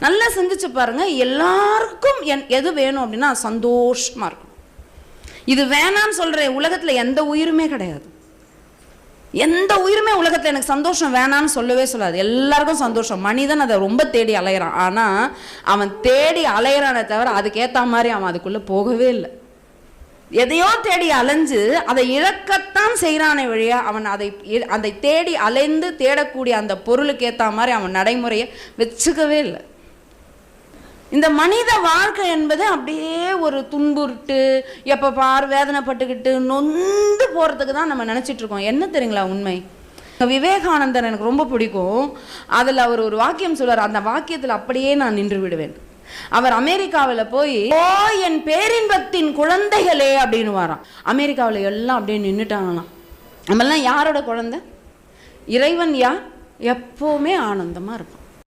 நல்லா சிந்திச்சு பாருங்க. எல்லாருக்கும் எது வேணும் அப்படின்னா சந்தோஷமா இருக்கும். இது வேணான்னு சொல்ற உலகத்துல எந்த உயிருமே கிடையாது. எந்த உயிருமே உலகத்துல எனக்கு சந்தோஷம் வேணான்னு சொல்லவே சொல்லாது. எல்லாருக்கும் சந்தோஷம். மனிதன் அதை ரொம்ப தேடி அலையிறான். ஆனா அவன் தேடி அலையிறானே தவிர அதுக்கேற்ற மாதிரி அவன் அதுக்குள்ள போகவே இல்லை. எதையோ தேடி அலைஞ்சு அதை இழக்கத்தான் செய்கிறானே வழியா அவன் அதை தேடி அலைந்து தேடக்கூடிய அந்த பொருளுக்கு ஏற்ற மாதிரி அவன் நடைமுறையை வச்சுக்கவே இல்லை. இந்த மனித வாழ்க்கை என்பது அப்படியே ஒரு துன்புறுட்டு, எப்போ பார் வேதனைப்பட்டுக்கிட்டு நொந்து போகிறதுக்கு தான் நம்ம நினச்சிட்டு இருக்கோம். என்ன தெரியுங்களா உண்மை? விவேகானந்தர் எனக்கு ரொம்ப பிடிக்கும். அதில் அவர் ஒரு வாக்கியம் சொல்வார். அந்த வாக்கியத்தில் அப்படியே நான் நின்று விடுவேன். அவர் அமெரிக்காவில் போய் என் பேரின்பத்தின் குழந்தைகளே அப்படின்னு வரான். அமெரிக்காவில் எல்லாம் அப்படியே நின்றுட்டாங்களாம். நம்மெல்லாம் யாரோட குழந்தை? இறைவன் யார்? எப்போவுமே ஆனந்தமாக இருப்பான்.